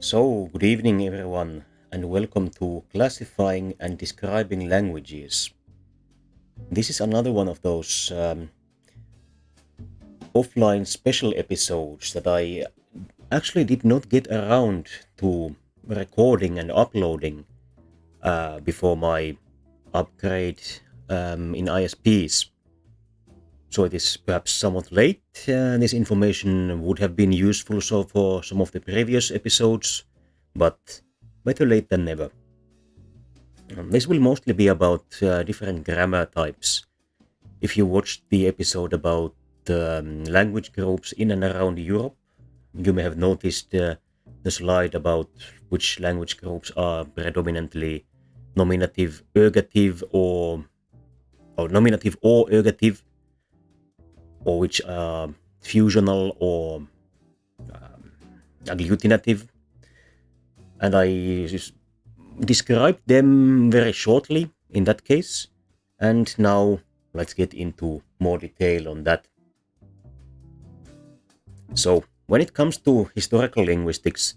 So, good evening, everyone, and welcome to Classifying and Describing Languages. This is another one of those offline special episodes that I actually did not get around to recording and uploading before my upgrade in ISPs. So it is perhaps somewhat late. This information would have been useful so for some of the previous episodes, but better late than never. This will mostly be about different grammar types. If you watched the episode about language groups in and around Europe, you may have noticed the slide about which language groups are predominantly nominative, ergative, or nominative or ergative, or which are fusional or agglutinative. And I described them very shortly in that case. And now let's get into more detail on that. So, when it comes to historical linguistics,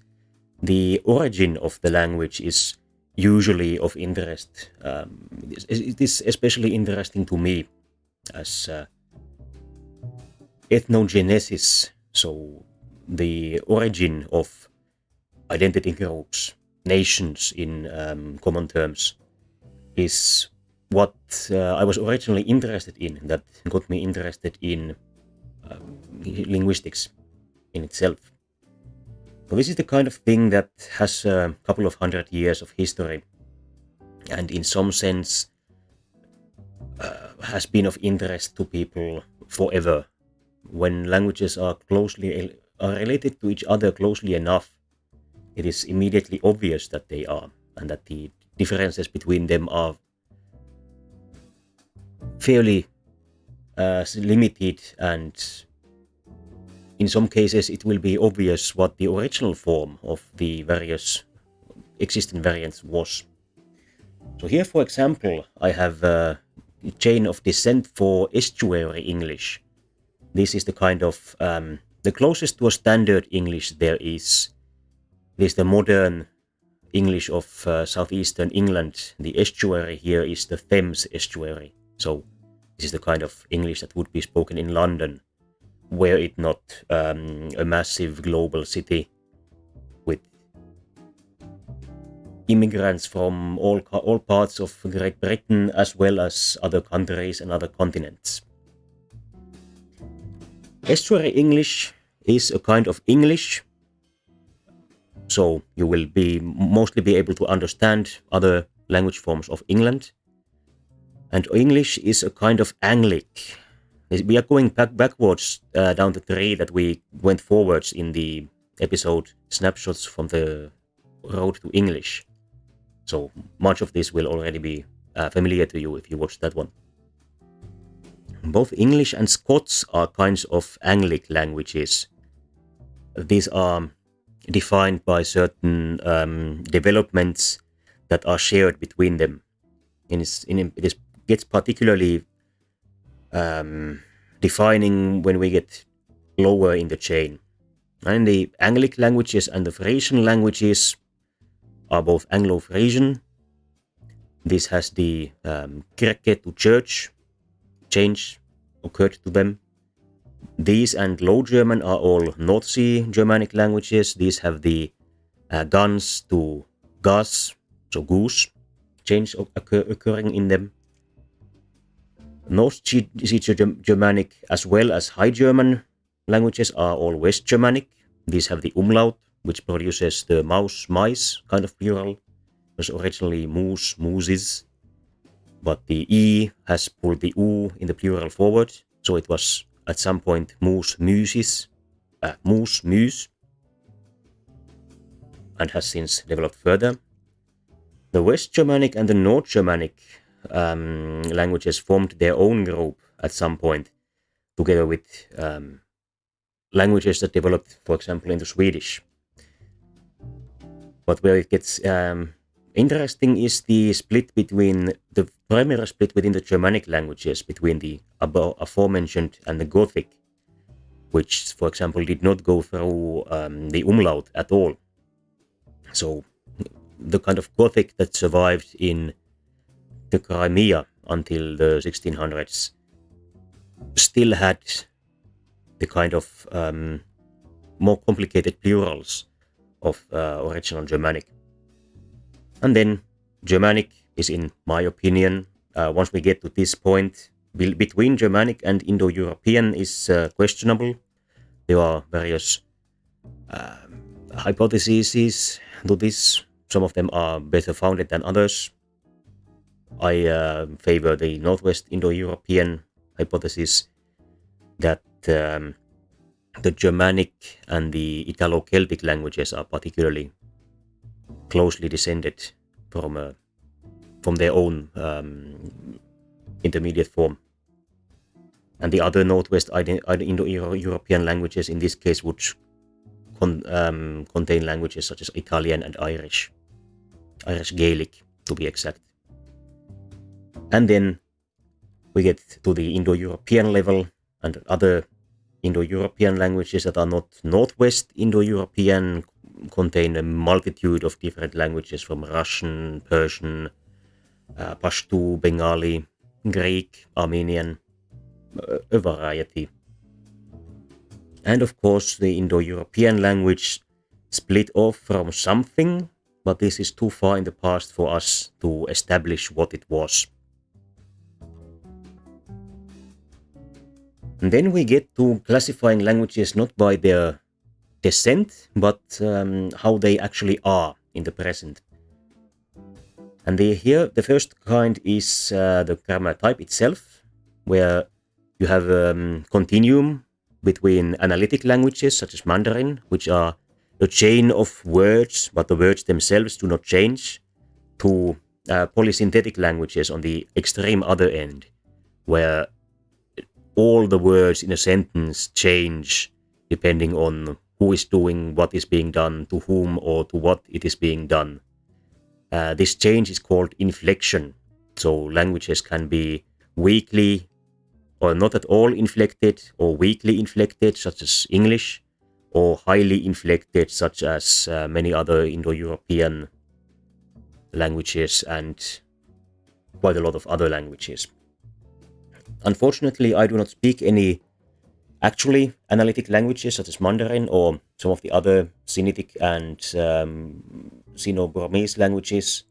the origin of the language is usually of interest. It is especially interesting to me as ethnogenesis, so the origin of identity groups, nations in common terms, is what I was originally interested in, that got me interested in linguistics in itself. So this is the kind of thing that has a couple of 100 years of history, and in some sense has been of interest to people forever. When languages are related to each other closely enough, it is immediately obvious that they are, and that the differences between them are fairly limited, and in some cases it will be obvious what the original form of the various existing variants was. So here, for example, I have a chain of descent for Estuary English. This is the kind of the closest to a standard English there is. This is the modern English of southeastern England. The estuary here is the Thames estuary. So this is the kind of English that would be spoken in London, were it not a massive global city with immigrants from all parts of Great Britain as well as other countries and other continents. Estuary English is a kind of English, so you will mostly be able to understand other language forms of England. And English is a kind of Anglic. We are going backwards down the tree that we went forwards in the episode Snapshots from the Road to English. So much of this will already be familiar to you if you watched that one. Both English and Scots are kinds of Anglic languages. These are defined by certain developments that are shared between them. It gets particularly defining when we get lower in the chain. And the Anglic languages and the Frisian languages are both Anglo-Frisian. This has the kirke to church change occurred to them. These and Low German are all North Sea Germanic languages. These have the guns to gas, so goose, change occurring in them. North Sea Germanic as well as High German languages are all West Germanic. These have the umlaut, which produces the mouse, mice kind of plural. It was originally moose, mooses, but the E has pulled the U in the plural forward, so it was at some point moose, muses, moose, muse, and has since developed further. The West Germanic and the North Germanic languages formed their own group at some point, together with languages that developed, for example, into Swedish. But where it gets interesting is the primary split within the Germanic languages between the aforementioned and the Gothic, which, for example, did not go through the umlaut at all. So the kind of Gothic that survived in the Crimea until the 1600s still had the kind of more complicated plurals of original Germanic. And then Germanic is, in my opinion, once we get to this point, between Germanic and Indo-European is questionable. There are various hypotheses to this. Some of them are better founded than others. I favor the Northwest Indo-European hypothesis that the Germanic and the Italo-Celtic languages are particularly closely descended from their own intermediate form. And the other Northwest Indo-European languages in this case would contain languages such as Italian and Irish Gaelic to be exact. And then we get to the Indo-European level, and other Indo-European languages that are not Northwest Indo-European contain a multitude of different languages from Russian, Persian, Pashto, Bengali, Greek, Armenian, a variety. And of course the Indo-European language split off from something, but this is too far in the past for us to establish what it was. And then we get to classifying languages not by their descent, but how they actually are in the present. And here the first kind is the grammar type itself, where you have a continuum between analytic languages such as Mandarin, which are a chain of words, but the words themselves do not change, to polysynthetic languages on the extreme other end, where all the words in a sentence change depending on who is doing what is being done, to whom or to what it is being done. This change is called inflection. So languages can be weakly or not at all inflected, or weakly inflected, such as English, or highly inflected, such as many other Indo-European languages and quite a lot of other languages. Unfortunately, I do not speak any actually analytic languages such as Mandarin or some of the other Sinitic and Sino-Burmese languages.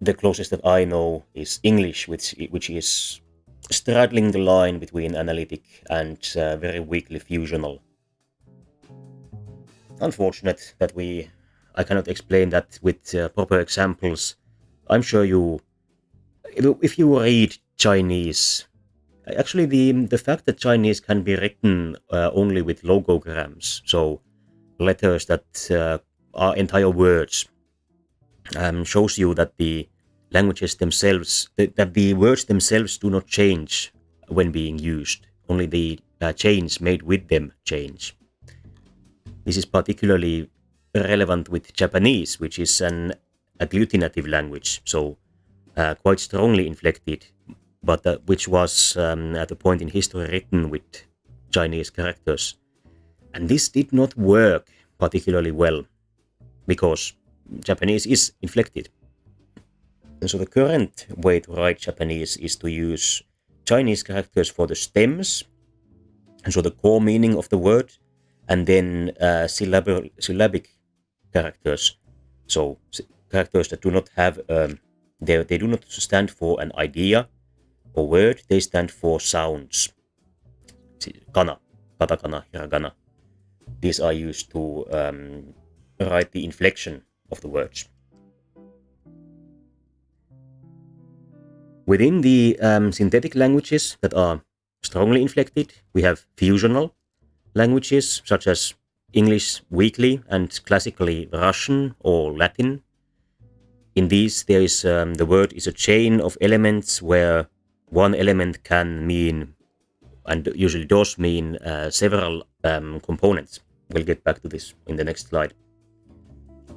The closest that I know is English, which is straddling the line between analytic and very weakly fusional. Unfortunate that I cannot explain that with proper examples. I'm sure if you read Chinese, actually the fact that Chinese can be written only with logograms, so letters that are entire words, shows you that the languages themselves, that the words themselves do not change when being used. Only the chains made with them change. This is particularly relevant with Japanese, which is an agglutinative language, so quite strongly inflected, but which was at a point in history written with Chinese characters. And this did not work particularly well, because Japanese is inflected. And so the current way to write Japanese is to use Chinese characters for the stems, and so the core meaning of the word, and then syllabic characters. So characters that do not have, they do not stand for an idea or word, they stand for sounds. Kana, katakana, hiragana. These are used to write the inflection of the words. Within the synthetic languages that are strongly inflected, we have fusional languages such as English weakly and classically Russian or Latin. In these, there is the word is a chain of elements where one element can mean, and usually does mean, several components. We'll get back to this in the next slide.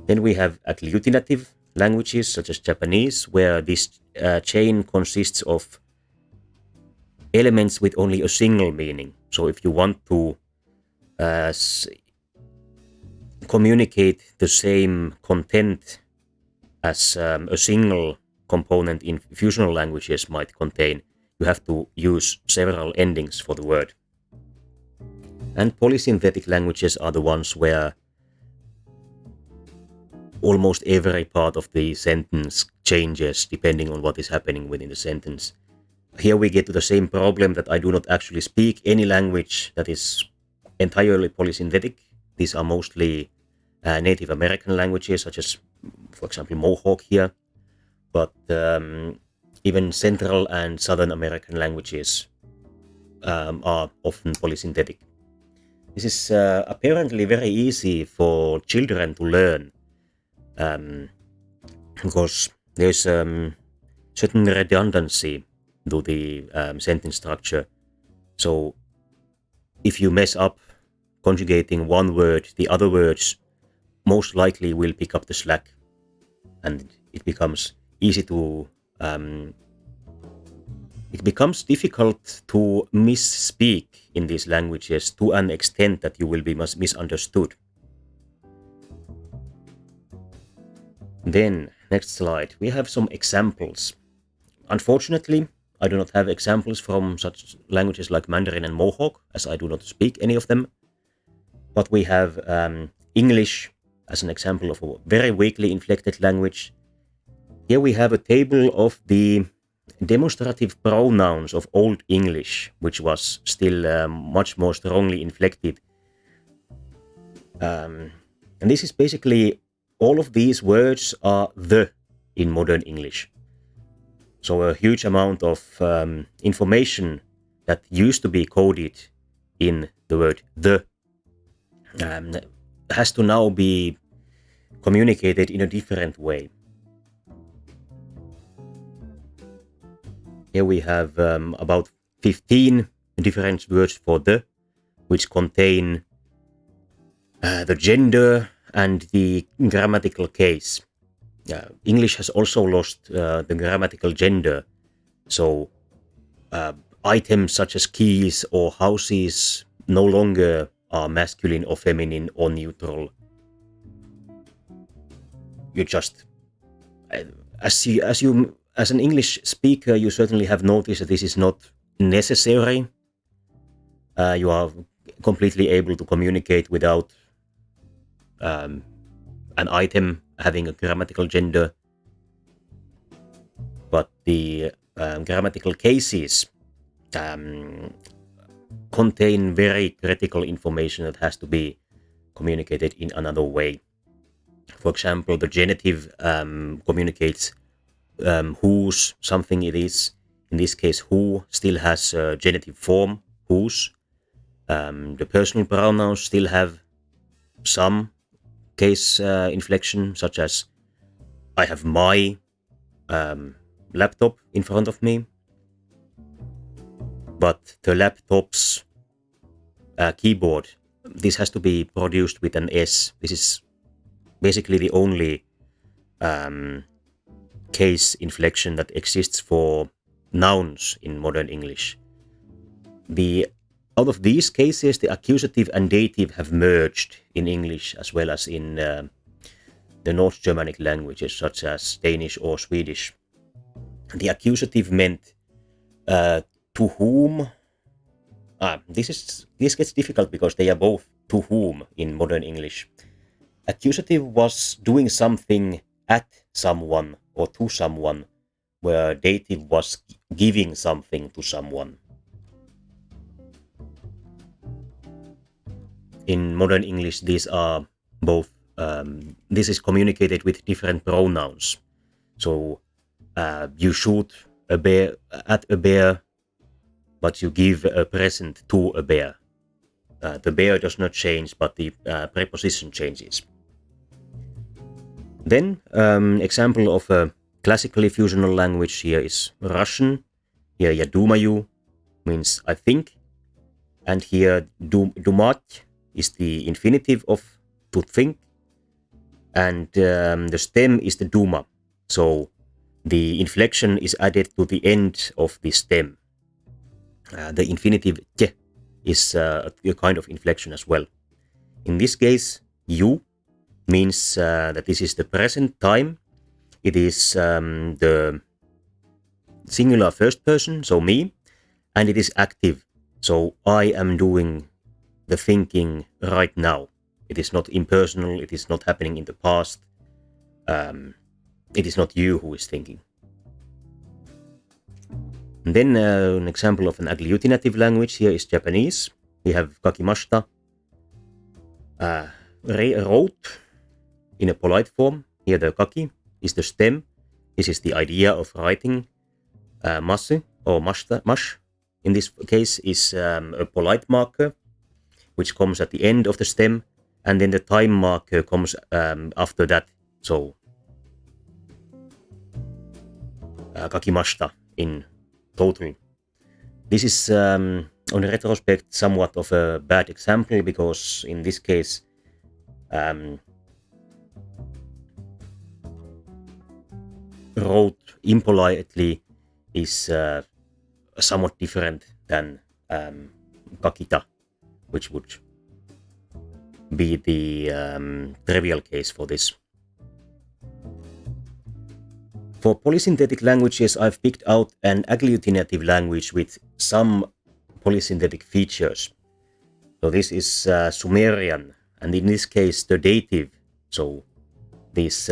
Then we have agglutinative languages such as Japanese, where this chain consists of elements with only a single meaning. So if you want to communicate the same content as a single component in fusional languages might contain. You have to use several endings for the word. And polysynthetic languages are the ones where almost every part of the sentence changes depending on what is happening within the sentence. Here we get to the same problem that I do not actually speak any language that is entirely polysynthetic. These are mostly Native American languages, such as, for example, Mohawk here. But even Central and Southern American languages are often polysynthetic. This is apparently very easy for children to learn, because there's certain redundancy to the sentence structure. So if you mess up conjugating one word, the other words most likely will pick up the slack, and it becomes easy to it becomes difficult to misspeak in these languages to an extent that you will be misunderstood. Then, next slide, we have some examples. Unfortunately, I do not have examples from such languages like Mandarin and Mohawk, as I do not speak any of them. But we have English as an example of a very weakly inflected language. Here we have a table of the demonstrative pronouns of Old English, which was still much more strongly inflected. And this is basically all of these words are the in modern English. So a huge amount of information that used to be coded in the word the has to now be communicated in a different way. Here we have about 15 different words for the, which contain the gender and the grammatical case. English has also lost the grammatical gender, so items such as keys or houses no longer are masculine or feminine or neutral. You just, as an English speaker, you certainly have noticed that this is not necessary. You are completely able to communicate without an item having a grammatical gender. But the grammatical cases contain very critical information that has to be communicated in another way. For example, the genitive communicates whose something it is. In this case, who still has a genitive form, whose. The personal pronouns still have some case inflection, such as I have my laptop in front of me, but the laptop's keyboard, this has to be produced with an S. This is basically the only case inflection that exists for nouns in modern English. Out of these cases, the accusative and dative have merged in English as well as in the North Germanic languages such as Danish or Swedish. The accusative meant to whom. This gets difficult because they are both to whom in modern English. Accusative was doing something at someone or to someone, where dative was giving something to someone. In modern English, these are both. This is communicated with different pronouns. So you shoot a bear at a bear, but you give a present to a bear. The bear does not change, but the preposition changes. Then, example of a classically fusional language here is Russian. Here, я думаю means I think, and here думать is the infinitive of to think, and the stem is the duma. So the inflection is added to the end of the stem. The infinitive te is a kind of inflection as well. In this case, you means that this is the present time. It is the singular first person, so me, and it is active. So I am doing the thinking right now. It is not impersonal, it is not happening in the past. It is not you who is thinking. And then an example of an agglutinative language here is Japanese. We have kakimashita, wrote in a polite form. Here the kaki is the stem. This is the idea of writing. Masu or mash in this case is a polite marker which comes at the end of the stem, and then the time marker comes after that. So kakimashita in total. This is on retrospect somewhat of a bad example, because in this case wrote impolitely is somewhat different than kakita, which would be the trivial case for this. For polysynthetic languages, I've picked out an agglutinative language with some polysynthetic features. So this is Sumerian, and in this case the dative. So this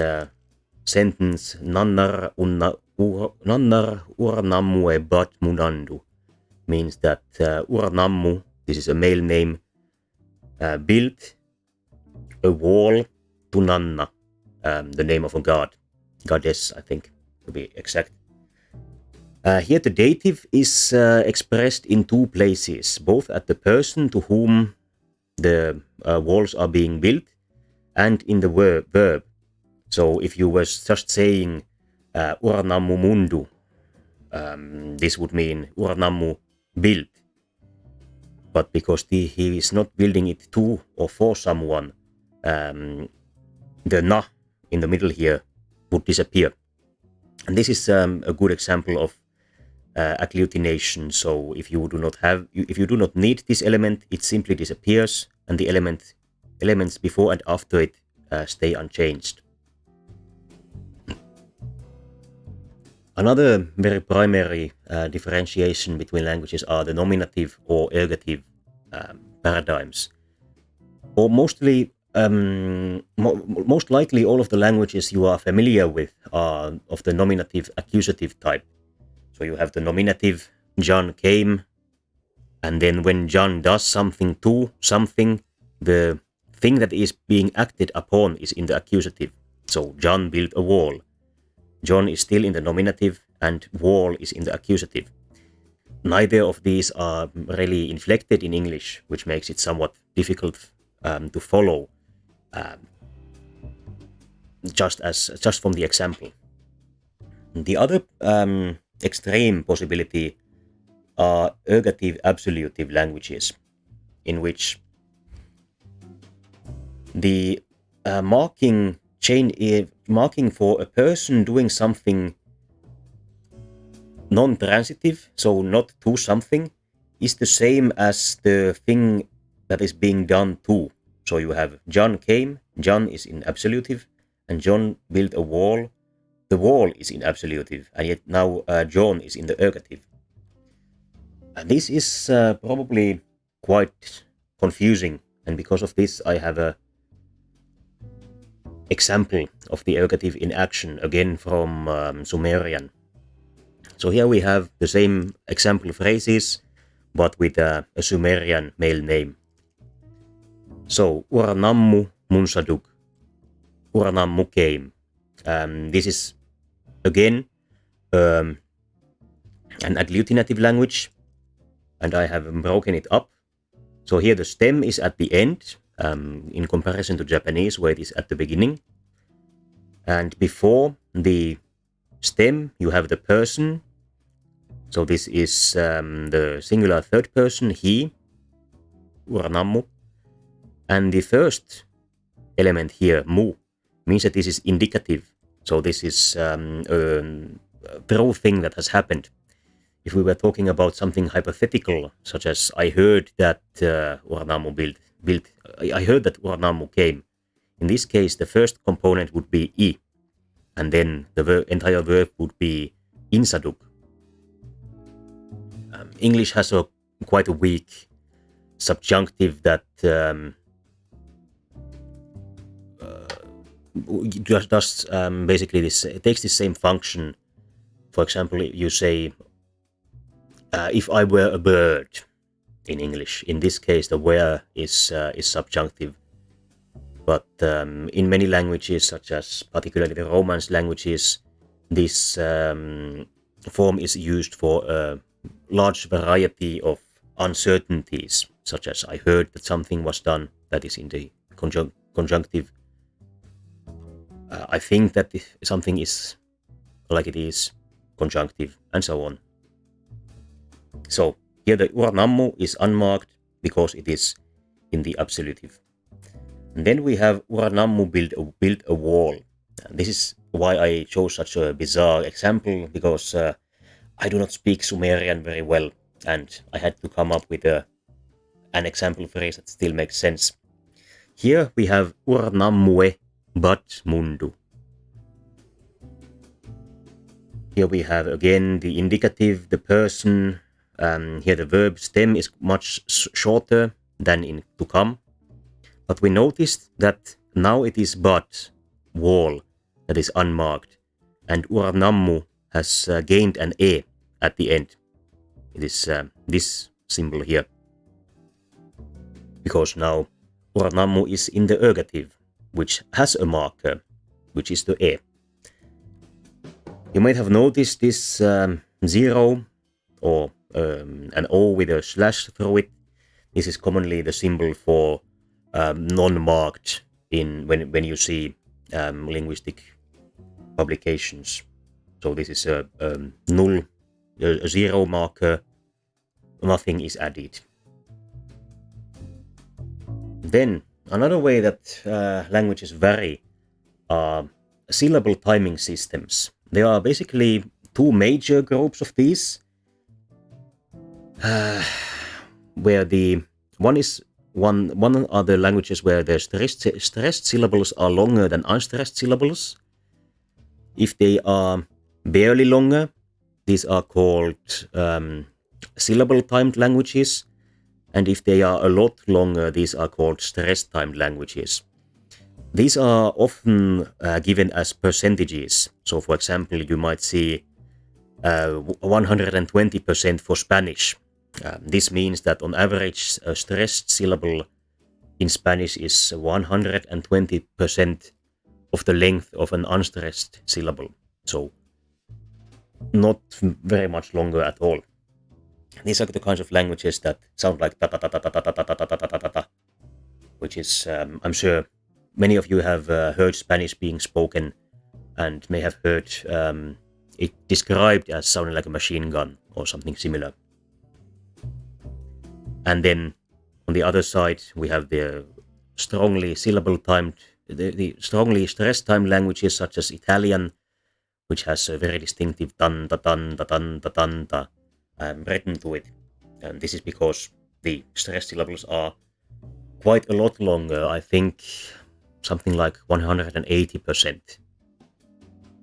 sentence nannar urnammu e bat munandu means that urnammu, this is a male name, built a wall to Nanna, the name of a goddess, I think, to be exact. Here the dative is expressed in two places, both at the person to whom the walls are being built and in the verb. So if you were just saying Urnammu mundu, this would mean Urnammu built. But because he is not building it to or for someone, the na in the middle here would disappear. And this is a good example of agglutination. So if you do not need this element, it simply disappears, and the elements before and after it stay unchanged. Another very primary differentiation between languages are the nominative or ergative paradigms. Or most likely all of the languages you are familiar with are of the nominative accusative type. So you have the nominative, John came, and then when John does something to something, the thing that is being acted upon is in the accusative. So John built a wall. John is still in the nominative and wall is in the accusative. Neither of these are really inflected in English, which makes it somewhat difficult to follow just from the example. The other extreme possibility are ergative absolutive languages, in which the marking for a person doing something non-transitive, so not to something, is the same as the thing that is being done to. So you have John came, John is in absolutive, and John built a wall. The wall is in absolutive, and yet now John is in the ergative. And this is probably quite confusing, and because of this I have a example of the ergative in action, again from Sumerian. So here we have the same example phrases, but with a Sumerian male name. So Urnammu munsaduk, Urnammu came. This is again an agglutinative language, and I have broken it up. So here the stem is at the end, in comparison to Japanese, where it is at the beginning. And before the stem, you have the person. So this is the singular third person, he, Urnammu. And the first element here, mu, means that this is indicative. So this is a true thing that has happened. If we were talking about something hypothetical, such as I heard that Urnammu built, I heard that Urnammu came, In this case, the first component would be I, and then the entire verb would be insaduk. English has quite a weak subjunctive that just does basically this. It takes the same function. For example, you say, if I were a bird in English. In this case, the were is subjunctive. But in many languages, such as particularly the Romance languages, this form is used for a large variety of uncertainties, such as I heard that something was done, that is in the conjunctive. I think that something is like it is, conjunctive, and so on. So here the uranammu is unmarked because it is in the absolutive. And then we have uranammu build a wall. And this is why I chose such a bizarre example, because I do not speak Sumerian very well, and I had to come up with an example phrase that still makes sense. Here we have urnammue but mundu. Here we have again the indicative, the person. Here the verb stem is much shorter than in to come. But we noticed that now it is but, wall, that is unmarked. And uranammu has gained an e at the end. It is this symbol here. Because now uranammu is in the ergative, which has a marker, which is the e. You might have noticed this zero or an O with a slash through it. This is commonly the symbol for non-marked when you see linguistic publications. So this is a null, a zero marker, nothing is added. Then another way that languages vary are syllable timing systems. There are basically two major groups of these, where the one are the languages where the stressed syllables are longer than unstressed syllables. If they are barely longer, these are called syllable-timed languages, and if they are a lot longer, these are called stress-timed languages. These are often given as percentages. So, for example, you might see 120% for Spanish. This means that on average, a stressed syllable in Spanish is 120% of the length of an unstressed syllable. So, not very much longer at all. These are the kinds of languages that sound like ta ta ta ta ta ta ta ta ta ta ta ta, which is, I'm sure, many of you have heard Spanish being spoken and may have heard it described as sounding like a machine gun or something similar. And then on the other side, we have the strongly syllable-timed, the strongly stress-timed languages such as Italian, which has a very distinctive tan-ta, tan-ta, tan-ta, tan-ta written to it. And this is because the stress syllables are quite a lot longer, I think something like 180%.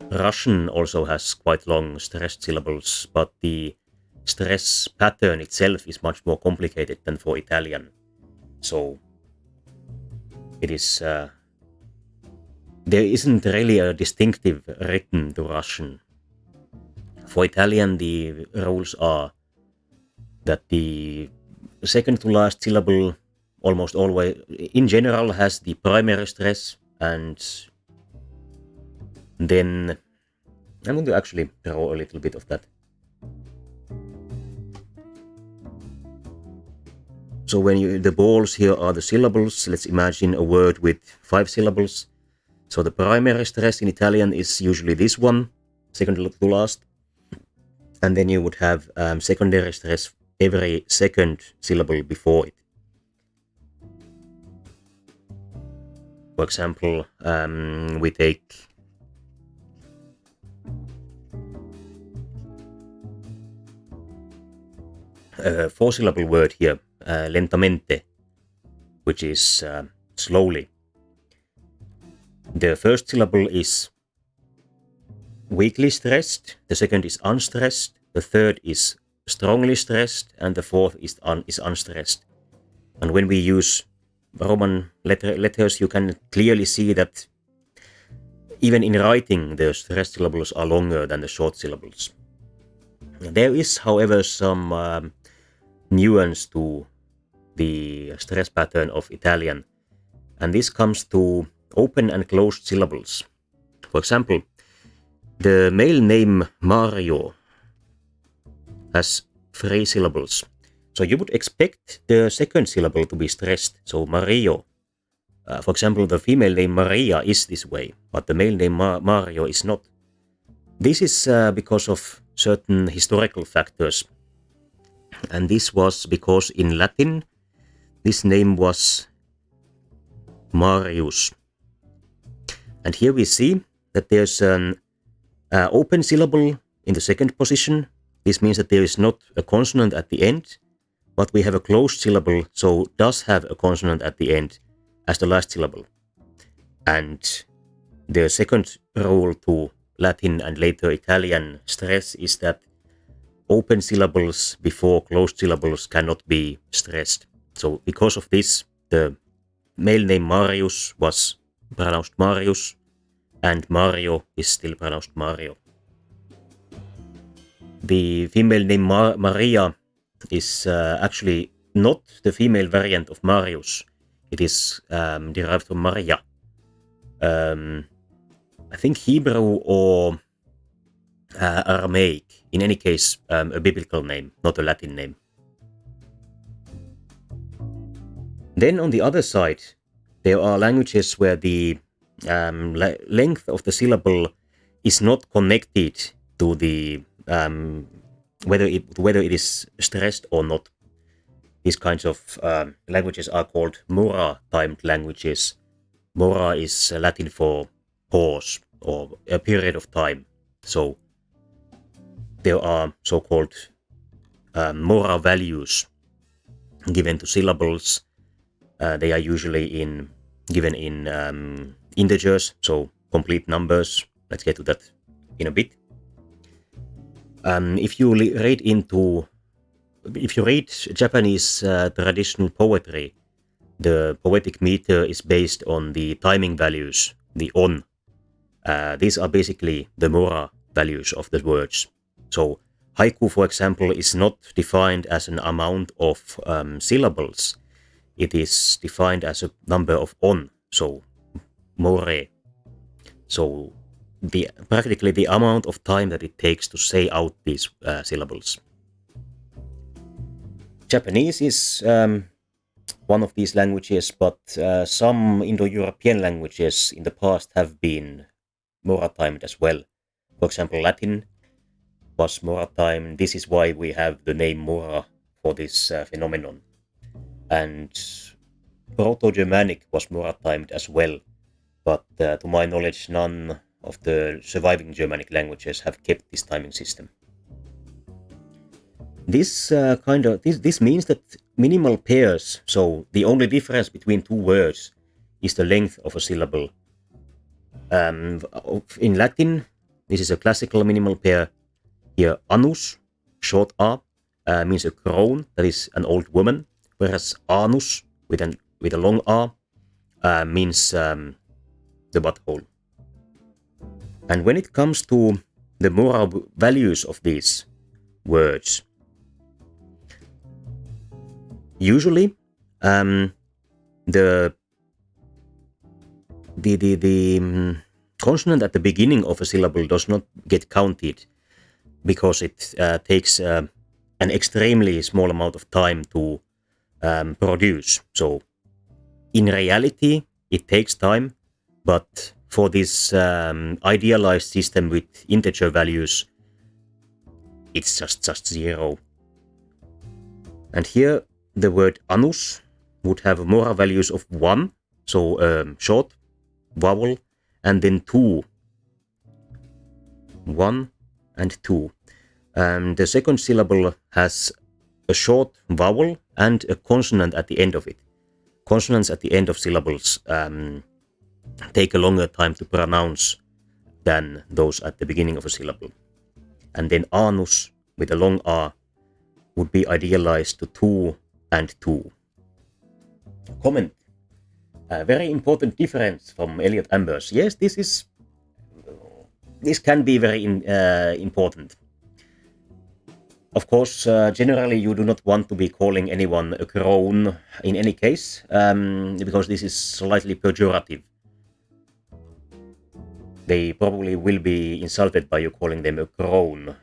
Russian also has quite long stressed syllables, but the stress pattern itself is much more complicated than for Italian. So it is there isn't really a distinctive written to Russian. For Italian, the rules are that the second to last syllable almost always, in general, has the primary stress, and then I'm going to actually draw a little bit of that. So when the balls here are the syllables, let's imagine a word with 5 syllables. So the primary stress in Italian is usually this one, second to last. And then you would have secondary stress every second syllable before it. For example, we take a 4-syllable word here, lentamente, which is slowly. The first syllable is weakly stressed, the second is unstressed, the third is strongly stressed, and the fourth is unstressed. And when we use Roman letters, you can clearly see that even in writing, the stressed syllables are longer than the short syllables. There is, however, some nuance to the stress pattern of Italian, and this comes to open and closed syllables. For example, the male name Mario has 3 syllables. So you would expect the second syllable to be stressed, so Mario. For example, the female name Maria is this way, but the male name Mario is not. This is because of certain historical factors. And this was because in Latin, this name was Marius. And here we see that there's an open syllable in the second position. This means that there is not a consonant at the end, but we have a closed syllable, so does have a consonant at the end as the last syllable. And the second rule to Latin and later Italian stress is that open syllables before closed syllables cannot be stressed. So because of this, the male name Marius was pronounced Marius, and Mario is still pronounced Mario. The female name Maria is actually not the female variant of Marius. It is derived from Maria. I think Hebrew or Aramaic. In any case, a biblical name, not a Latin name. Then on the other side, there are languages where the length of the syllable is not connected to the whether it is stressed or not. These kinds of languages are called mora-timed languages. Mora is Latin for pause or a period of time. So there are so-called mora values given to syllables. They are usually given in integers, so complete numbers. Let's get to that in a bit. If you read Japanese traditional poetry, the poetic meter is based on the timing values, the on. These are basically the mora values of the words. So haiku, for example, is not defined as an amount of syllables. It is defined as a number of on, so more. So practically the amount of time that it takes to say out these syllables. Japanese is one of these languages, but some Indo-European languages in the past have been mora-timed as well. For example, Latin was mora-timed. This is why we have the name mora for this phenomenon. And Proto-Germanic was mora-timed as well, but to my knowledge, none of the surviving Germanic languages have kept this timing system. This means that minimal pairs, so the only difference between two words is the length of a syllable. In Latin, this is a classical minimal pair. Here, annus, short a, means a crone, that is an old woman, whereas anus, with a long a, means the butthole. And when it comes to the moral values of these words, usually the consonant at the beginning of a syllable does not get counted because it takes an extremely small amount of time to produce. So in reality, it takes time, but for this idealized system with integer values, it's just 0. And here, the word anus would have moral values of 1, so short vowel, and then 2. 1 and 2. The second syllable has a short vowel and a consonant at the end of it. Consonants at the end of syllables take a longer time to pronounce than those at the beginning of a syllable. And then anus with a long R would be idealized to two and two. Comment. A very important difference from Eliot-Ambers. Yes, this can be very important. Of course, generally you do not want to be calling anyone a crone in any case, because this is slightly pejorative. They probably will be insulted by you calling them a crone,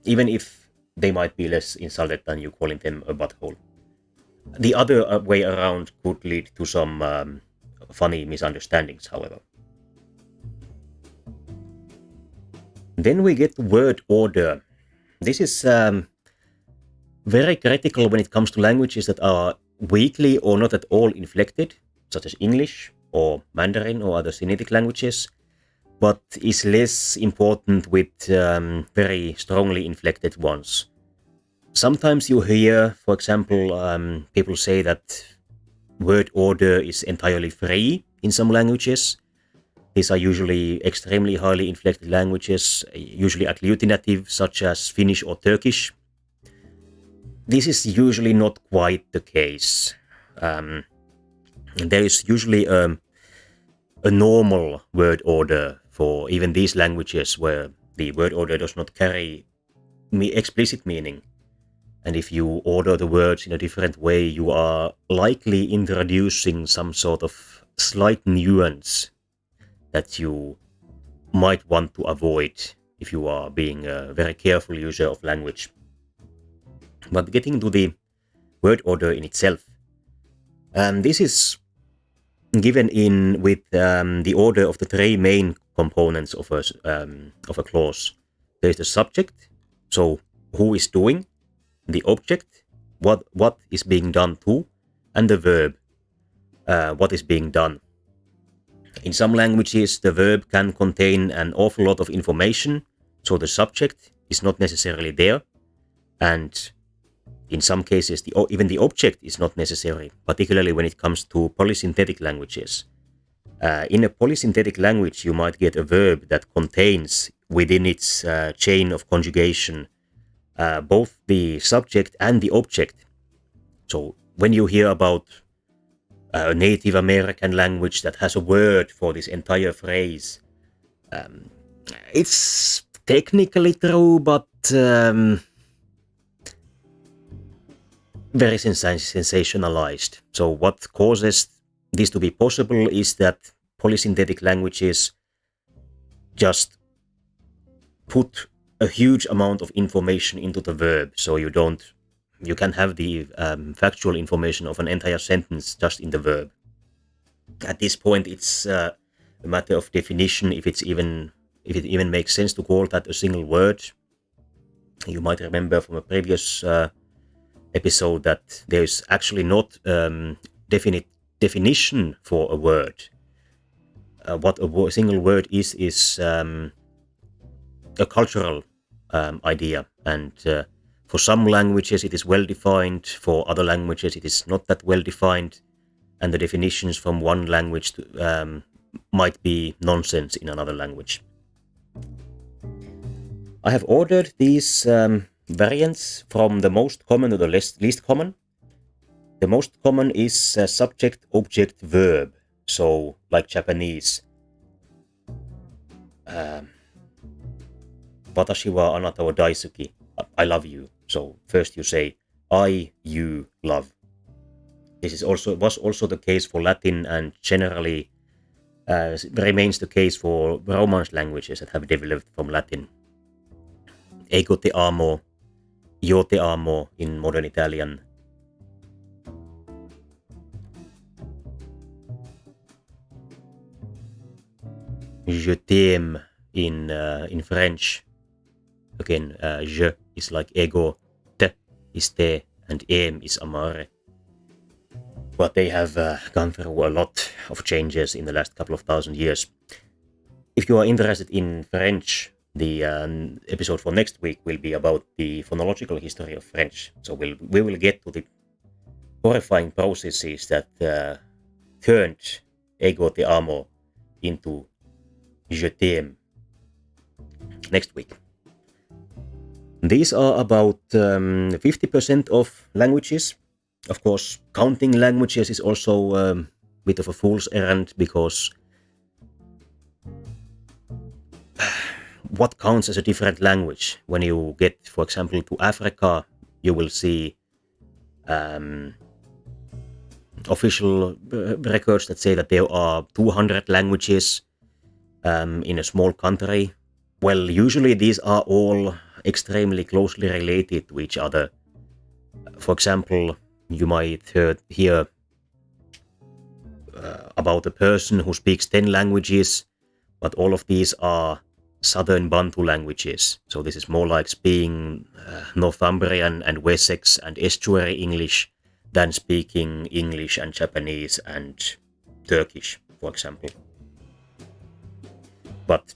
even if they might be less insulted than you calling them a butthole. The other way around could lead to some funny misunderstandings, however. Then we get word order. This is very critical when it comes to languages that are weakly or not at all inflected, such as English or Mandarin or other Semitic languages, but is less important with very strongly inflected ones. Sometimes you hear, for example, people say that word order is entirely free in some languages. These are usually extremely highly inflected languages, usually agglutinative, such as Finnish or Turkish. This is usually not quite the case. There is usually a normal word order for even these languages where the word order does not carry explicit meaning. And if you order the words in a different way, you are likely introducing some sort of slight nuance that you might want to avoid if you are being a very careful user of language. But getting to the word order in itself, this is given in with the order of the three main components of a clause. There is the subject, so who is doing, the object, what is being done to, and the verb, what is being done. In some languages, the verb can contain an awful lot of information, so the subject is not necessarily there, and in some cases, even the object is not necessary, particularly when it comes to polysynthetic languages. In a polysynthetic language, you might get a verb that contains within its chain of conjugation both the subject and the object. So when you hear about a Native American language that has a word for this entire phrase, it's technically true, but very sensationalized. So what causes this to be possible is that polysynthetic languages just put a huge amount of information into the verb, so you can have the factual information of an entire sentence just in the verb. At this point, it's a matter of definition if it even makes sense to call that a single word. You might remember from a previous episode that there is actually not definite definition for a word. What a single word is a cultural idea, and for some languages it is well defined, for other languages it is not that well defined, and the definitions from one language might be nonsense in another language. I have ordered these variants from the most common to the least common. The most common is subject, object, verb, so like Japanese. Watashi wa anata wa daisuki. I love you. So first you say you love. This was also the case for Latin, and generally remains the case for Romance languages that have developed from Latin. Ego te amo, io te amo in modern Italian. Je t'aime in French. Again, je is like ego, te is te, and aime is amare. But they have gone through a lot of changes in the last couple of thousand years. If you are interested in French, the episode for next week will be about the phonological history of French. So we will get to the horrifying processes that turned ego te amo into je t'aime next week. These are about 50% of languages. Of course, counting languages is also a bit of a fool's errand, because what counts as a different language? When you get, for example, to Africa, you will see official records that say that there are 200 languages in a small country. Well, usually these are all extremely closely related to each other. For example, you might hear about a person who speaks 10 languages, but all of these are Southern Bantu languages. So this is more like speaking Northumbrian and Wessex and Estuary English than speaking English and Japanese and Turkish, for example. But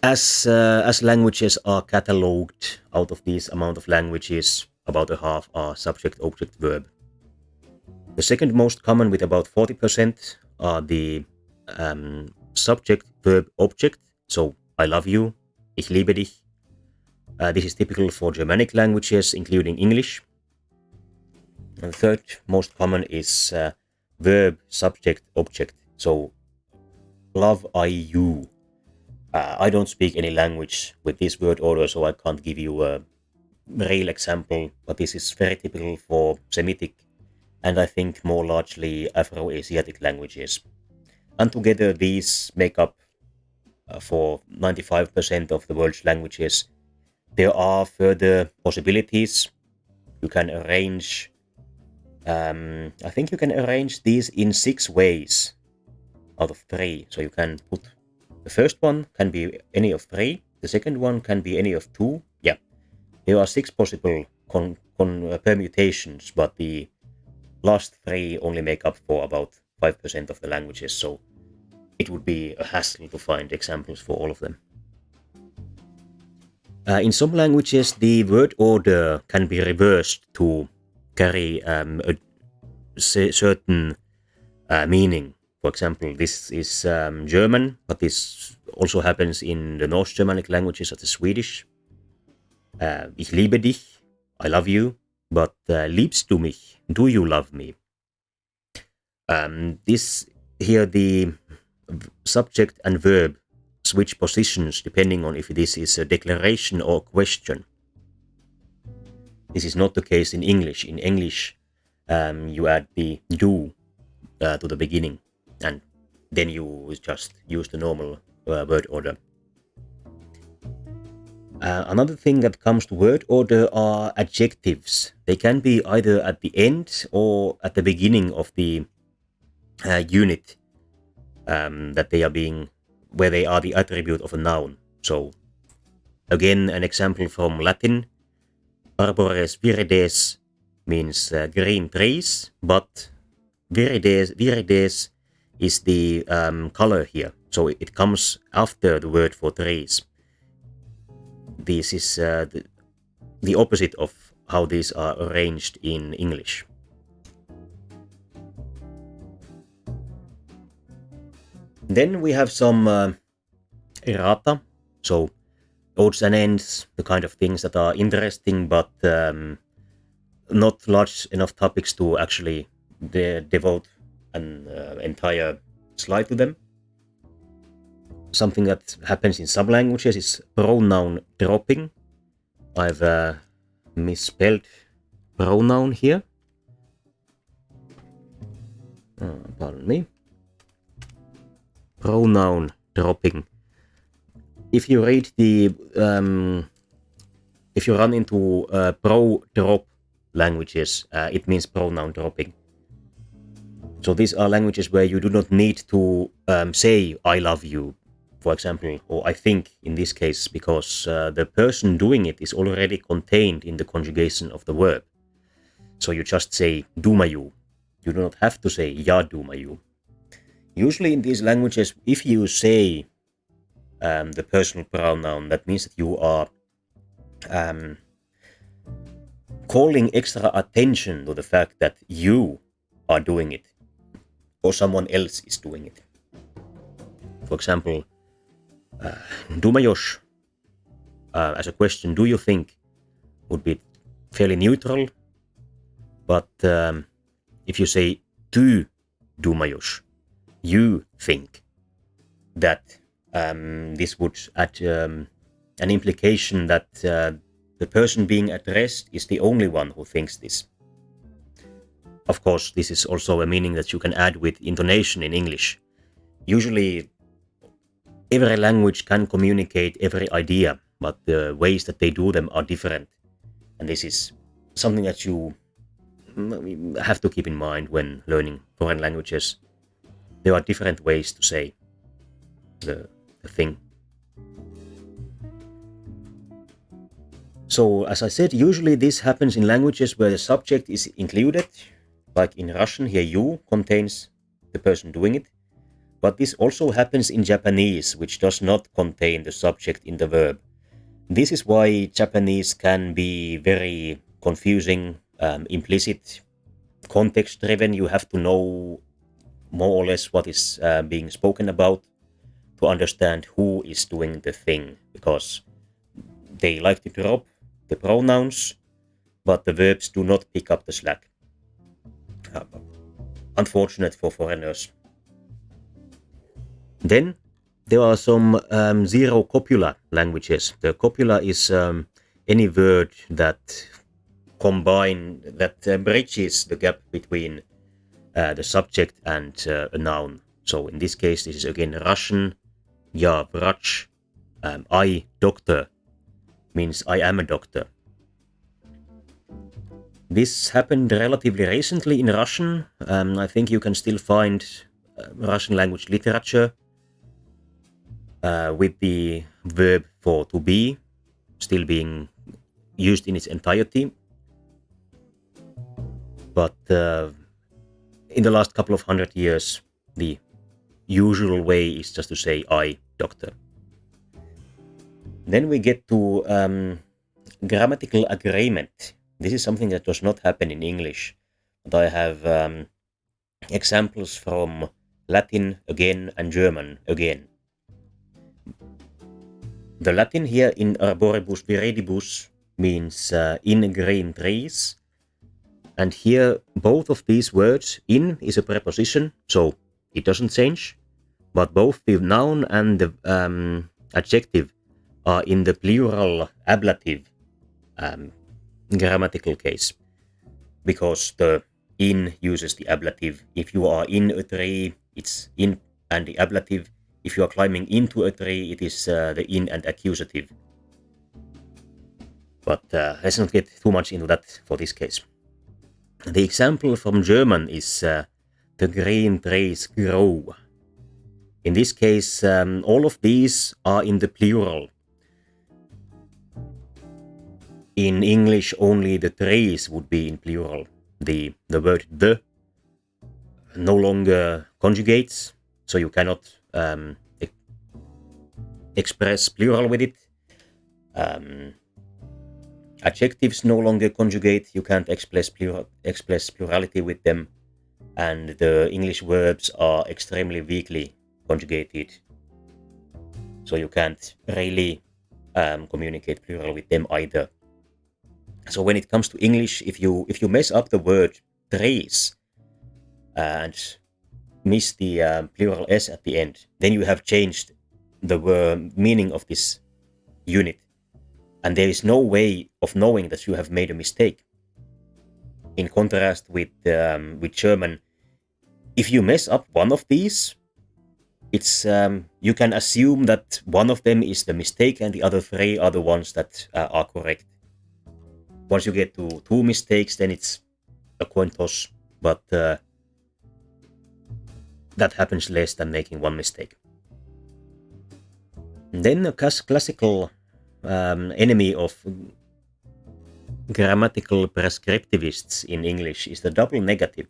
as languages are catalogued, out of this amount of languages, about a half are subject, object, verb. The second most common, with about 40%, are the subject, verb, object. So, I love you, ich liebe dich. This is typical for Germanic languages, including English. And the third most common is verb, subject, object. So, love I you. I don't speak any language with this word order, so I can't give you a real example, but this is very typical for Semitic and I think more largely Afro-Asiatic languages. And together these make up for 95% of the world's languages. There are further possibilities. You can arrange, I think you can arrange these in 6 ways out of 3. So you can put, the first one can be any of 3, the second one can be any of 2. Yeah, there are 6 possible permutations, but the last 3 only make up for about 5% of the languages, so it would be a hassle to find examples for all of them. In some languages, the word order can be reversed to carry a certain meaning. For example, this is German, but this also happens in the North Germanic languages such as Swedish. Ich liebe dich, I love you, but liebst du mich, do you love me? This here, the subject and verb switch positions depending on if this is a declaration or a question. This is not the case in English. In English, you add the do to the beginning, and then you just use the normal word order. Another thing that comes to word order are adjectives. They can be either at the end or at the beginning of the unit that they are being, where they are the attribute of a noun. So again, an example from Latin: arbores virides means green trees, but virides is the color here, so it comes after the word for trees. This is the opposite of how these are arranged in English. Then we have some errata, so odds and ends, the kind of things that are interesting, but not large enough topics to actually devote an entire slide to them. Something that happens in some languages is pronoun dropping. I've misspelled pronoun here. Pardon me. Pronoun dropping. If you read the, if you run into pro-drop languages, it means pronoun dropping. So these are languages where you do not need to say I love you, for example, or I think in this case, because the person doing it is already contained in the conjugation of the verb. So you just say dumaju. You do not have to say ja dumaju. Usually in these languages, if you say the personal pronoun, that means that you are calling extra attention to the fact that you are doing it. or someone else is doing it. For example, Dumayosh, as a question, do you think, would be fairly neutral. But if you say tu Dumayosh, you think, that this would add an implication that the person being addressed is the only one who thinks this. Of course, this is also a meaning that you can add with intonation in English. Usually, every language can communicate every idea, but the ways that they do them are different. And this is something that you have to keep in mind when learning foreign languages. There are different ways to say the thing. So, as I said, usually this happens in languages where the subject is included, like in Russian, here you contains the person doing it. But this also happens in Japanese, which does not contain the subject in the verb. This is why Japanese can be very confusing, implicit, context-driven. You have to know more or less what is being spoken about to understand who is doing the thing, because they like to drop the pronouns, but the verbs do not pick up the slack. Unfortunate for foreigners. Then there are some zero copula languages. The copula is any word that bridges the gap between the subject and a noun. So in this case, this is again Russian. Ja, vrach. I, doctor, means I am a doctor. This happened relatively recently in Russian. I think you can still find Russian language literature with the verb for to be still being used in its entirety. But in the last couple of 100 years, the usual way is just to say I, doctor. Then we get to grammatical agreement. This is something that does not happen in English, but I have examples from Latin again and German again. The Latin here in arboribus viridibus means in green trees, and here both of these words, in is a preposition, so it doesn't change, but both the noun and the adjective are in the plural ablative grammatical case, because the in uses the ablative. If you are in a tree, it's in and the ablative. If you are climbing into a tree, it is the in and accusative. But let's not get too much into that for this case. The example from German is the green trees grow. In this case, all of these are in the plural. In English, only the trees would be in plural. The word the no longer conjugates, so you cannot express plural with it. Adjectives no longer conjugate, you can't express plurality with them, and the English verbs are extremely weakly conjugated, so you can't really communicate plural with them either. So when it comes to English, if you mess up the word trees and miss the plural s at the end, then you have changed the meaning of this unit, and there is no way of knowing that you have made a mistake. In contrast with German, if you mess up one of these, it's you can assume that one of them is the mistake and the other three are the ones that are correct. Once you get to two mistakes, then it's a coin toss, but that happens less than making one mistake. And then a classical enemy of grammatical prescriptivists in English is the double negative.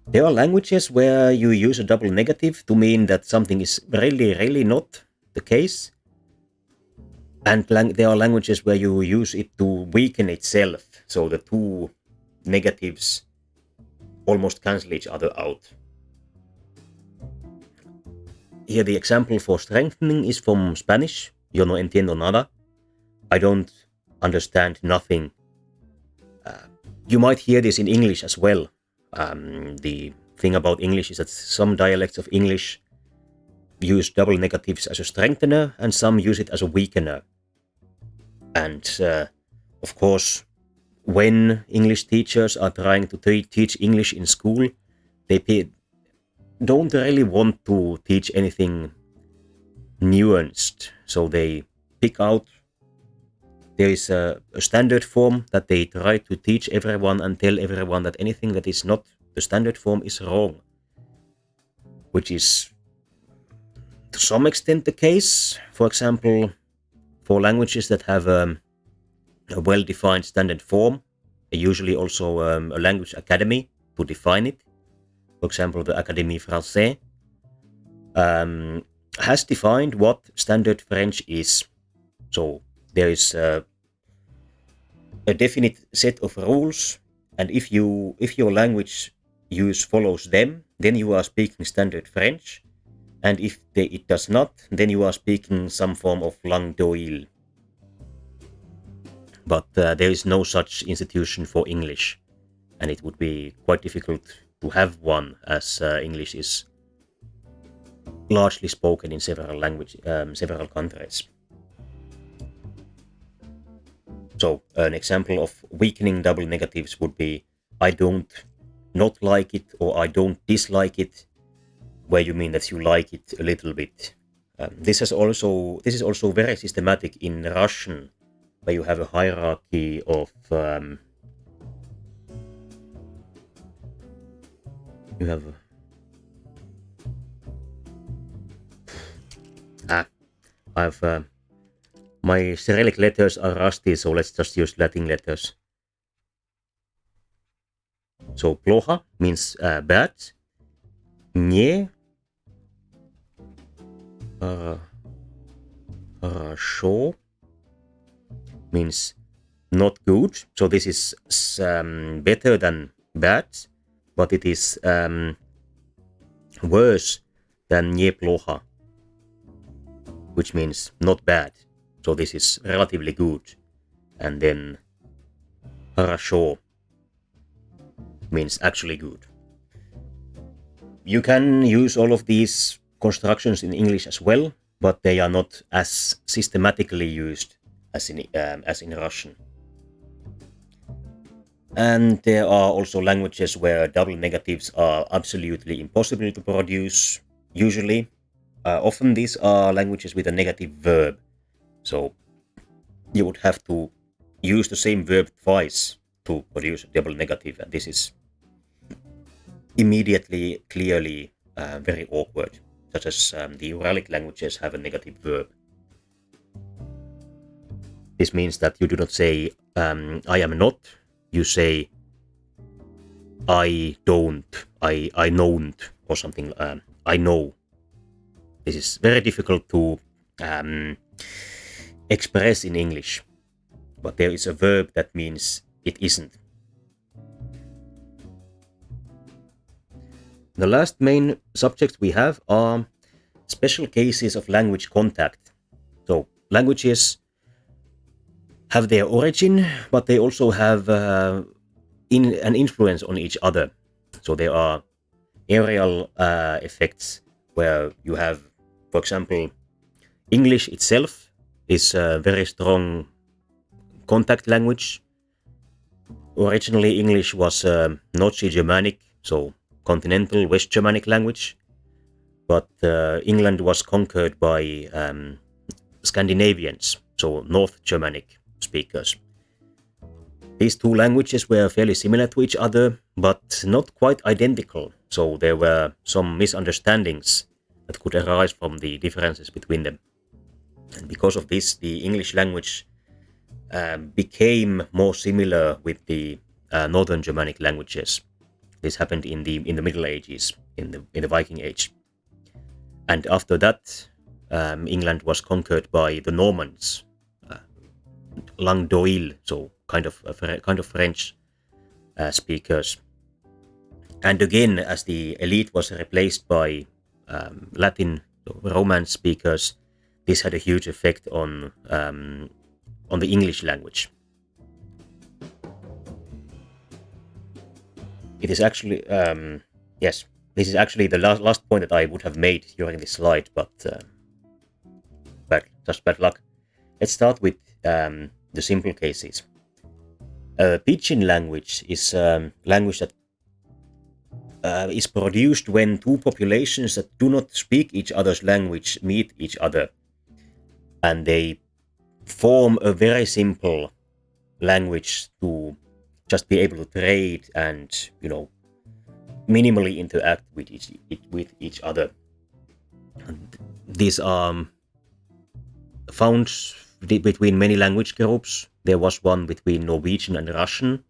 There are languages where you use a double negative to mean that something is really not the case. And there are languages where you use it to weaken itself. So the two negatives almost cancel each other out. Here the example for strengthening is from Spanish. Yo no entiendo nada. I don't understand nothing. You might hear this in English as well. The thing about English is that some dialects of English use double negatives as a strengthener and some use it as a weakener. And of course, when English teachers are trying to teach English in school, they don't really want to teach anything nuanced. So they pick out, there is a standard form that they try to teach everyone and tell everyone that anything that is not the standard form is wrong. Which is to some extent the case. For example, for languages that have a well-defined standard form, usually also a language academy to define it. For example, the Académie Française has defined what standard French is. So there is a definite set of rules, and if your language use follows them, then you are speaking standard French, and if it does not, then you are speaking some form of langue d'oil. But there is no such institution for English, and it would be quite difficult to have one, as English is largely spoken in several countries. So an example of weakening double negatives would be I don't not like it, or I don't dislike it, where you mean that you like it a little bit. This is also very systematic in Russian, where you have a hierarchy of you have I've my Cyrillic letters are rusty, so let's just use Latin letters. So plocha means bad. Nie хорошо means not good. So this is better than bad, but it is worse than неплохо, which means not bad. So this is relatively good. And then хорошо means actually good. You can use all of these constructions in English as well, but they are not as systematically used as in Russian. And there are also languages where double negatives are absolutely impossible to produce, usually. Often these are languages with a negative verb. So you would have to use the same verb twice to produce a double negative, and this is immediately, clearly very awkward, such as the Uralic languages have a negative verb. This means that you do not say I am not, you say I don't, I don't, or something, I know. This is very difficult to express in English, but there is a verb that means it isn't. The last main subjects we have are special cases of language contact. So languages have their origin, but they also have an influence on each other. So there are areal effects where you have, for example, English itself is a very strong contact language. Originally, English was Nazi Germanic, so continental West Germanic language, but England was conquered by Scandinavians, so North Germanic speakers. These two languages were fairly similar to each other, but not quite identical, so there were some misunderstandings that could arise from the differences between them. And because of this, the English language became more similar with the Northern Germanic languages. This happened in the Middle Ages, in the Viking Age, and after that, England was conquered by the Normans, langue d'oil, so kind of French speakers, And again, as the elite was replaced by Latin Romance speakers, this had a huge effect on the English language. It is actually yes, this is actually the last point that I would have made during this slide, but just bad luck. Let's start with the simple cases. Pidgin language is language that is produced when two populations that do not speak each other's language meet each other, and they form a very simple language to just be able to trade and, minimally interact with each other. And these are found between many language groups. There was one between Norwegian and Russian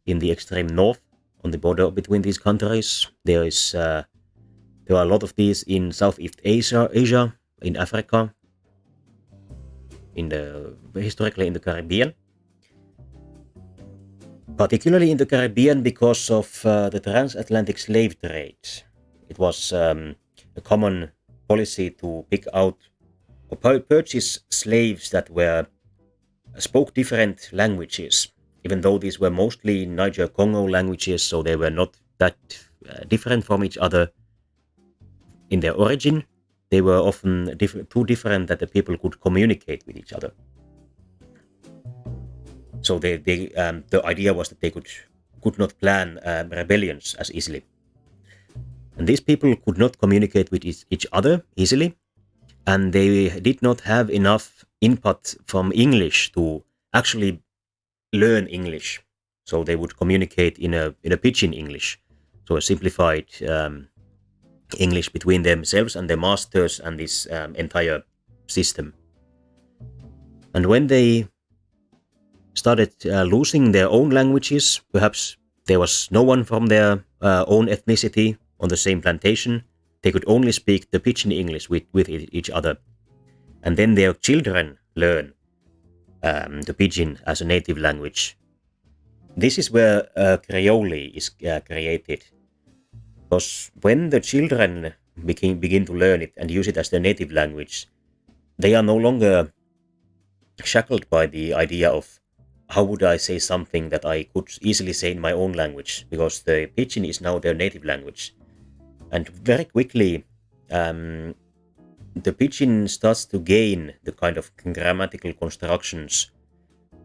in the extreme north, on the border between these countries. There are a lot of these in Southeast Asia, in Africa, historically in the Caribbean. Particularly in the Caribbean because of the transatlantic slave trade. It was a common policy to pick out or purchase slaves that spoke different languages, even though these were mostly Niger-Congo languages, so they were not that different from each other in their origin. They were often too different that the people could communicate with each other. So the idea was that they could not plan rebellions as easily. And these people could not communicate with each other easily, and they did not have enough input from English to actually learn English. So they would communicate in a pidgin English, so a simplified English between themselves and their masters and this entire system. And when they started losing their own languages, perhaps there was no one from their own ethnicity on the same plantation, they could only speak the pidgin English with each other. And then their children learn the pidgin as a native language. This is where Creole is created. Because when the children begin to learn it and use it as their native language, they are no longer shackled by the idea of how would I say something that I could easily say in my own language, because the pidgin is now their native language. And very quickly, the pidgin starts to gain the kind of grammatical constructions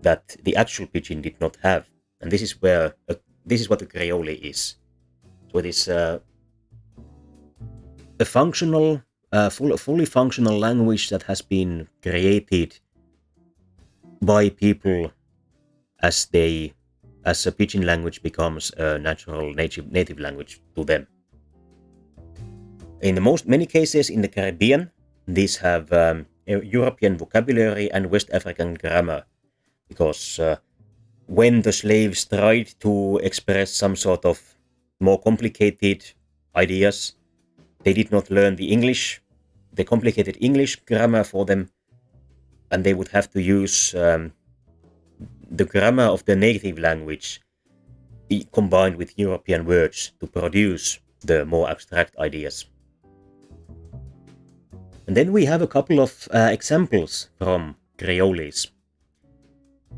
that the actual pidgin did not have. And this is what the Creole is. So it is a functional, fully functional language that has been created by people as a pidgin language becomes a natural native language to them. In many cases in the Caribbean, these have European vocabulary and West African grammar, because when the slaves tried to express some sort of more complicated ideas, they did not learn the complicated English grammar for them, and they would have to use the grammar of the native language combined with European words to produce the more abstract ideas. And then we have a couple of examples from Creoles.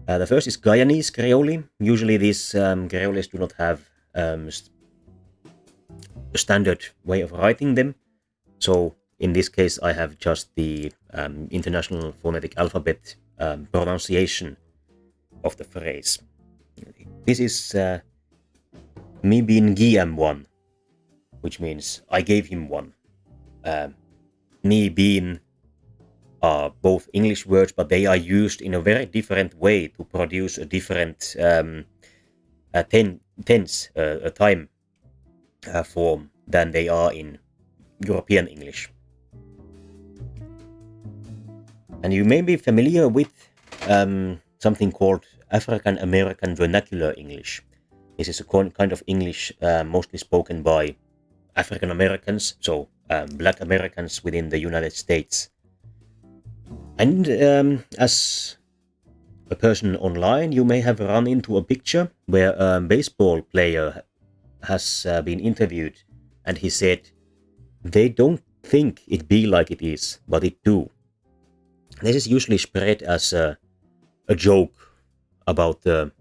The first is Guyanese Creole. Usually these Creoles do not have a standard way of writing them. So in this case I have just the International Phonetic Alphabet pronunciation of the phrase. This is me being giam one, which means I gave him one. Ni being are both English words, but they are used in a very different way to produce a different tense, a time form than they are in European English. And you may be familiar with something called African American Vernacular English. This is a kind of English mostly spoken by African Americans, so Black Americans within the United States. And as a person online, you may have run into a picture where a baseball player has been interviewed, and he said they don't think it be like it is, but it do. This is usually spread as a joke about a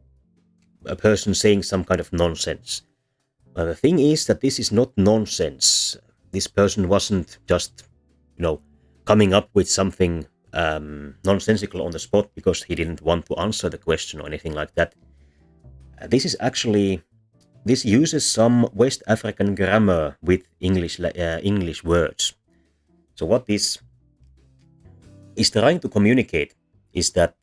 person saying some kind of nonsense. The thing is that this is not nonsense. This person wasn't just, coming up with something nonsensical on the spot because he didn't want to answer the question or anything like that. This uses some West African grammar with English words. So what this is trying to communicate is that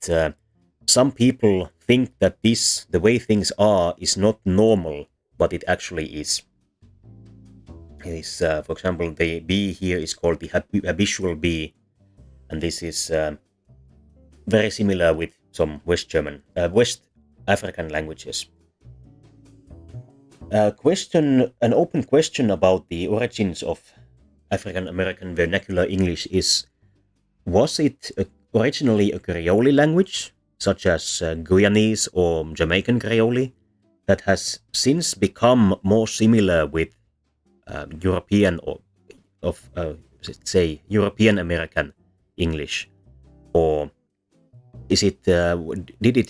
some people think that the way things are, is not normal, but it actually is. It is, for example, the B here is called the habitual B, and this is very similar with some West African languages. An open question about the origins of African American vernacular English is: was it originally a Creole language, such as Guyanese or Jamaican Creole, that has since become more similar with European European American English, or is it? Did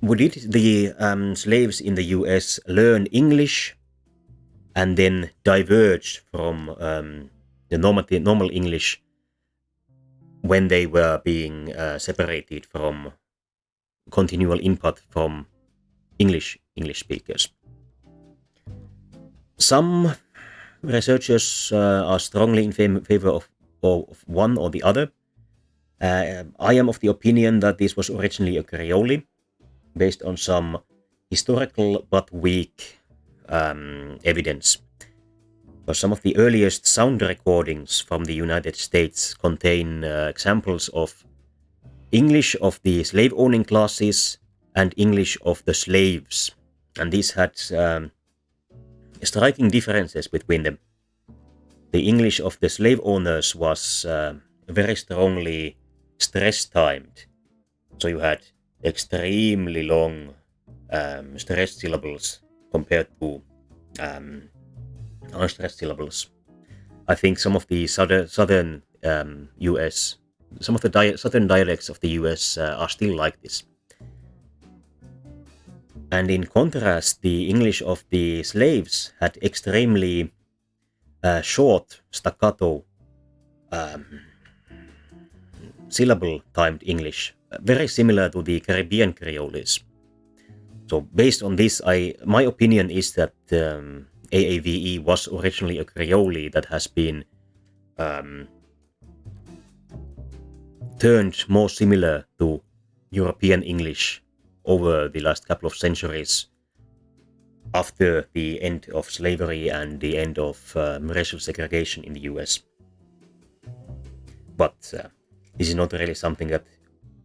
the slaves in the U.S. learn English and then diverge from the normal English when they were being separated from continual input from English speakers? Some researchers are strongly in favor of one or the other. I am of the opinion that this was originally a Creole, based on some historical but weak evidence. But some of the earliest sound recordings from the United States contain examples of English of the slave-owning classes and English of the slaves, and these had striking differences between them. The English of the slave owners was very strongly stress-timed, so you had extremely long stressed syllables compared to unstressed syllables. I think some of the southern US, some of the southern dialects of the US are still like this. And in contrast, the English of the slaves had extremely short staccato syllable-timed English, very similar to the Caribbean Creoles. So based on this, my opinion is that AAVE was originally a Creole that has been turned more similar to European English over the last couple of centuries after the end of slavery and the end of racial segregation in the US. But this is not really something that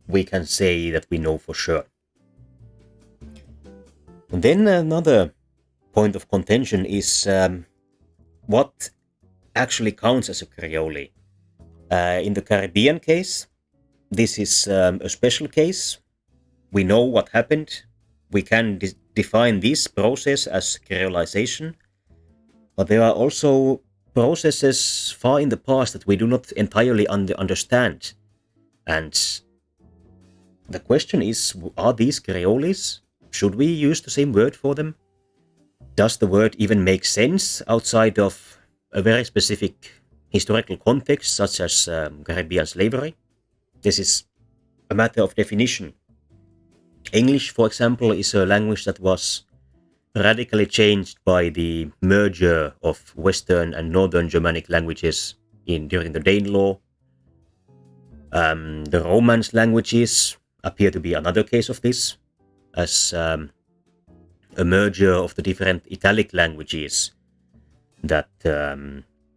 we can say that we know for sure. And then another point of contention is what actually counts as a Creole. In the Caribbean case, this is a special case. We know what happened. We can define this process as creolization, but there are also processes far in the past that we do not entirely understand. And the question is, are these Creoles? Should we use the same word for them? Does the word even make sense outside of a very specific historical context, such as Caribbean slavery? This is a matter of definition. English, for example, is a language that was radically changed by the merger of Western and Northern Germanic languages during the Danelaw. The Romance languages appear to be another case of this, as a merger of the different Italic languages that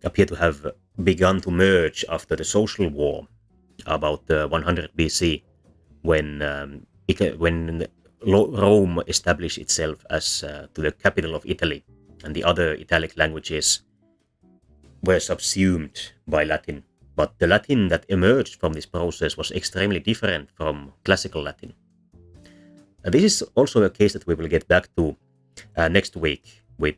appear to have begun to merge after the Social War about 100 BC, when Rome established itself as to the capital of Italy, and the other Italic languages were subsumed by Latin. But the Latin that emerged from this process was extremely different from classical Latin. And this is also a case that we will get back to next week with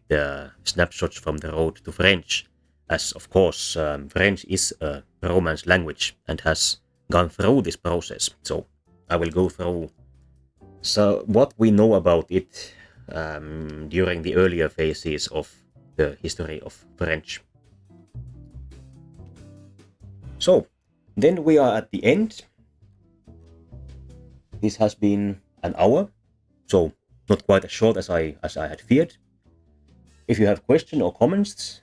snapshots from the road to French, as of course French is a Romance language and has gone through this process. So I will go through what we know about it during the earlier phases of the history of French. So then we are at the end. This has been an hour, so not quite as short as I had feared. If you have questions or comments,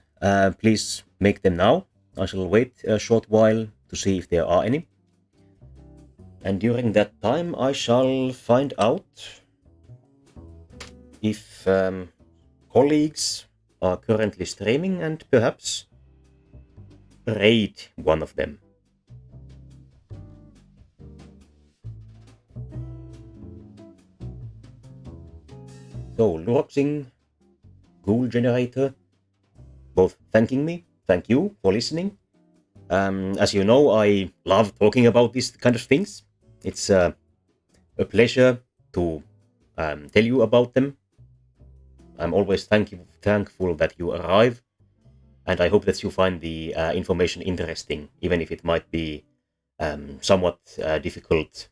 please make them now. I shall wait a short while to see if there are any. And during that time, I shall find out if colleagues are currently streaming and perhaps raid one of them. So, Luroxing, Ghoul Generator, both thanking me. Thank you for listening. As you know, I love talking about these kind of things. It's a pleasure to tell you about them. I'm always thankful that you arrive, and I hope that you find the information interesting, even if it might be somewhat difficult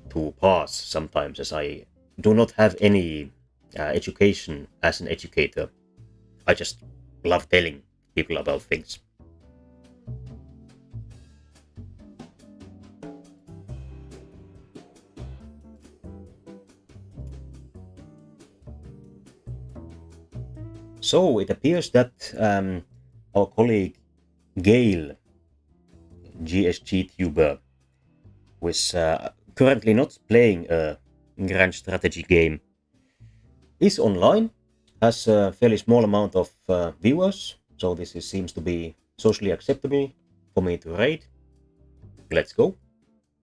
to pass sometimes, as I do not have any education as an educator. I just love telling people about things. So it appears that our colleague Gail, GSG tuber, who is currently not playing a grand strategy game, is online, has a fairly small amount of viewers, so this seems to be socially acceptable for me to raid. Let's go.